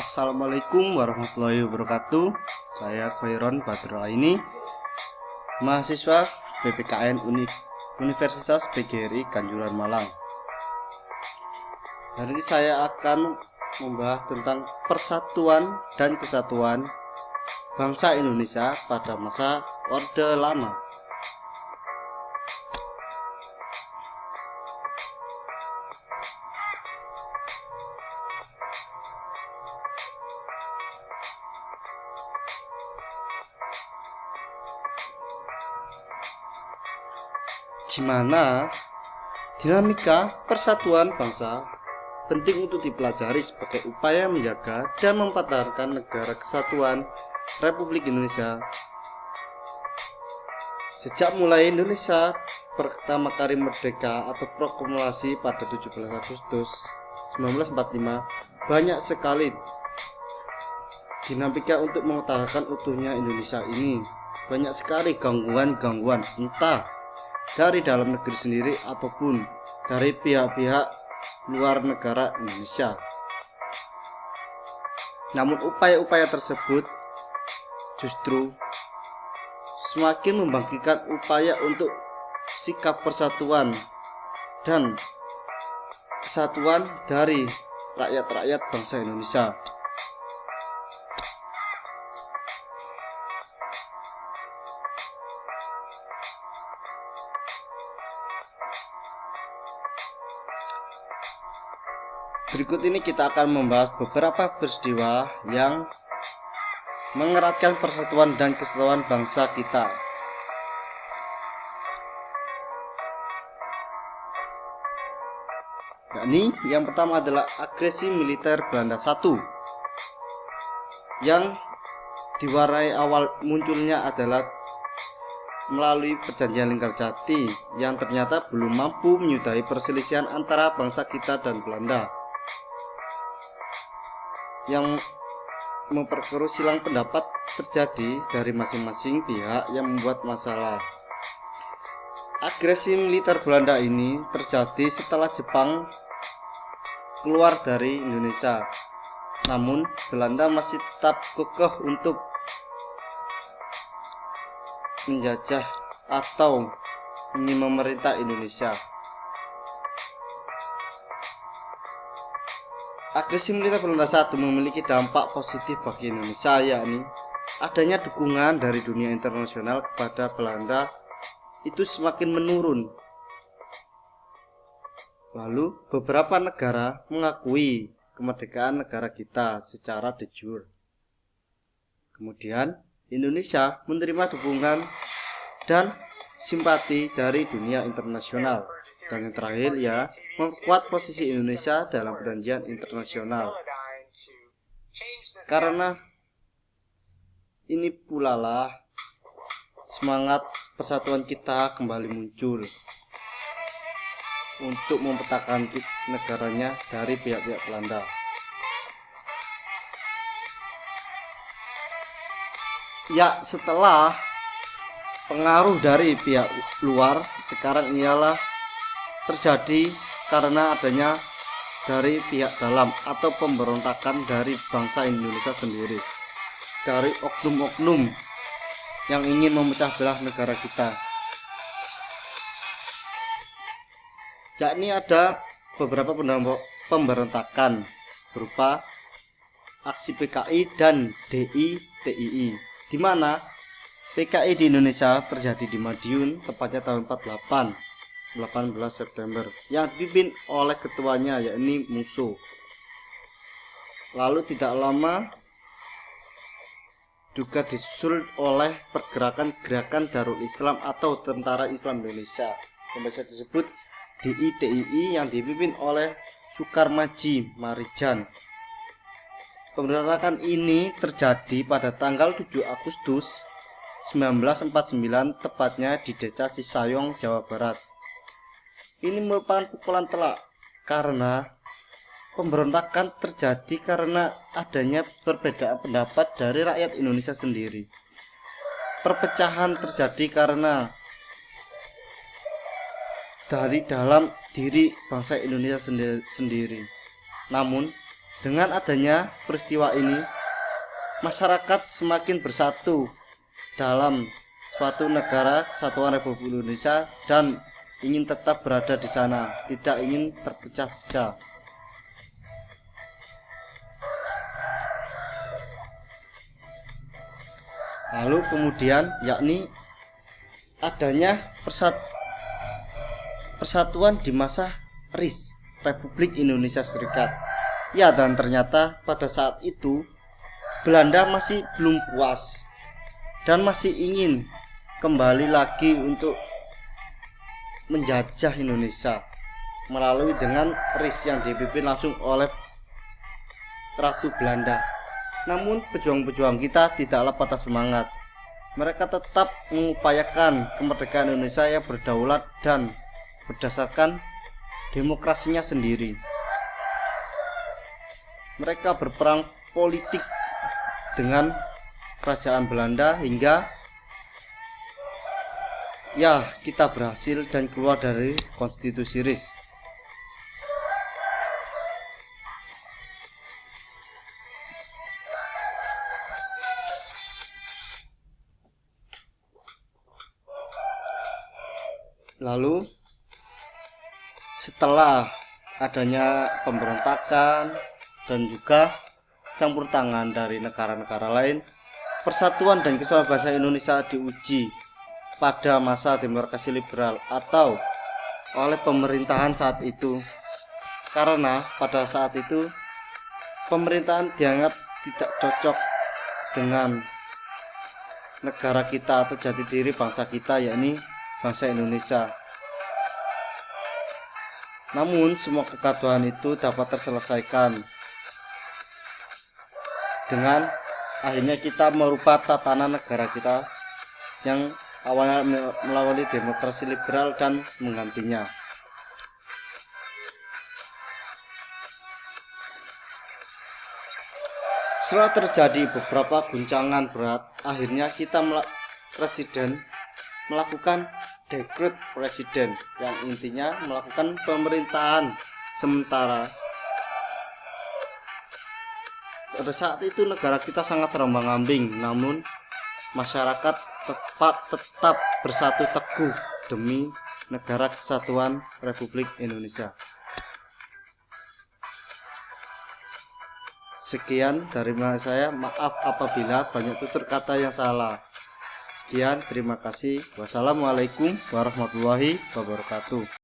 Assalamualaikum warahmatullahi wabarakatuh. Saya Khairon Badroaini, mahasiswa PPKN Universitas PGRI Kanjuruhan Malang. Hari ini saya akan membahas tentang persatuan dan kesatuan bangsa Indonesia pada masa Orde Lama. Di mana dinamika persatuan bangsa penting untuk dipelajari sebagai upaya menjaga dan mempertahankan negara kesatuan Republik Indonesia. Sejak mulai Indonesia pertama kali merdeka atau proklamasi pada 17 Agustus 1945, banyak sekali dinamika untuk mempertahankan utuhnya Indonesia ini. Banyak sekali gangguan-gangguan, entah dari dalam negeri sendiri ataupun dari pihak-pihak luar negara Indonesia. Namun upaya-upaya tersebut justru semakin membangkitkan upaya untuk sikap persatuan dan kesatuan dari rakyat-rakyat bangsa Indonesia. Berikut ini kita akan membahas beberapa peristiwa yang mengeratkan persatuan dan kesatuan bangsa kita. Yakni yang pertama adalah agresi militer Belanda I, yang diwarnai awal munculnya adalah melalui perjanjian Linggarjati yang ternyata belum mampu menyudahi perselisihan antara bangsa kita dan Belanda, yang memperkeruh silang pendapat terjadi dari masing-masing pihak yang membuat masalah. Agresi militer Belanda ini terjadi setelah Jepang keluar dari Indonesia. Namun Belanda masih tetap kekeh untuk menjajah atau ingin memerintah Indonesia. Agresi militer Belanda I memiliki dampak positif bagi Indonesia, yakni adanya dukungan dari dunia internasional kepada Belanda itu semakin menurun. Lalu beberapa negara mengakui kemerdekaan negara kita secara de jure. Kemudian Indonesia menerima dukungan dan simpati dari dunia internasional. Dan yang terakhir ya, memperkuat posisi Indonesia dalam perjanjian internasional. Karena ini pula lah semangat persatuan kita kembali muncul untuk mempertahankan negaranya dari pihak-pihak Belanda. Ya, setelah pengaruh dari pihak luar, sekarang ialah terjadi karena adanya dari pihak dalam atau pemberontakan dari bangsa Indonesia sendiri, dari oknum-oknum yang ingin memecah belah negara kita. Yakni ada beberapa pemberontakan berupa aksi PKI dan DI-TII, di mana PKI di Indonesia terjadi di Madiun, tepatnya tahun 18 September, yang dipimpin oleh ketuanya yakni Musso. Lalu tidak lama juga disusul oleh pergerakan Darul Islam atau Tentara Islam Indonesia yang bisa disebut DI-TII, yang dipimpin oleh Sukarmaji Marijan. Pemberontakan ini terjadi pada tanggal 7 Agustus 1949, tepatnya di Desa Cisayong, Jawa Barat. Ini merupakan pukulan telak karena pemberontakan terjadi karena adanya perbedaan pendapat dari rakyat Indonesia sendiri. Perpecahan terjadi karena dari dalam diri bangsa Indonesia sendiri. Namun, dengan adanya peristiwa ini, masyarakat semakin bersatu dalam suatu negara kesatuan Republik Indonesia dan ingin tetap berada di sana, tidak ingin terpecah-pecah. Lalu kemudian yakni adanya persatuan di masa RIS, Republik Indonesia Serikat. Ya, dan ternyata pada saat itu Belanda masih belum puas dan masih ingin kembali lagi untuk menjajah Indonesia melalui dengan RIS yang dipimpin langsung oleh Ratu Belanda. Namun pejuang-pejuang kita tidaklah patah semangat. Mereka tetap mengupayakan kemerdekaan Indonesia yang berdaulat dan berdasarkan demokrasinya sendiri. Mereka berperang politik dengan kerajaan Belanda hingga ya kita berhasil dan keluar dari konstitusi RIS. Lalu setelah adanya pemberontakan dan juga campur tangan dari negara-negara lain, persatuan dan kesatuan bangsa Indonesia diuji pada masa demokrasi liberal atau oleh pemerintahan saat itu. Karena pada saat itu pemerintahan dianggap tidak cocok dengan negara kita atau jati diri bangsa kita, yakni bangsa Indonesia. Namun semua kegaduhan itu dapat terselesaikan dengan akhirnya kita merubah tatanan negara kita yang awalnya melalui demokrasi liberal dan menggantinya. Setelah terjadi beberapa guncangan berat, akhirnya kita presiden melakukan dekret presiden yang intinya melakukan pemerintahan sementara. Pada saat itu negara kita sangat terombang-ambing, namun masyarakat tetap bersatu teguh demi negara kesatuan Republik Indonesia. Sekian dari saya, maaf apabila banyak tutur kata yang salah. Sekian, terima kasih. Wassalamualaikum warahmatullahi wabarakatuh.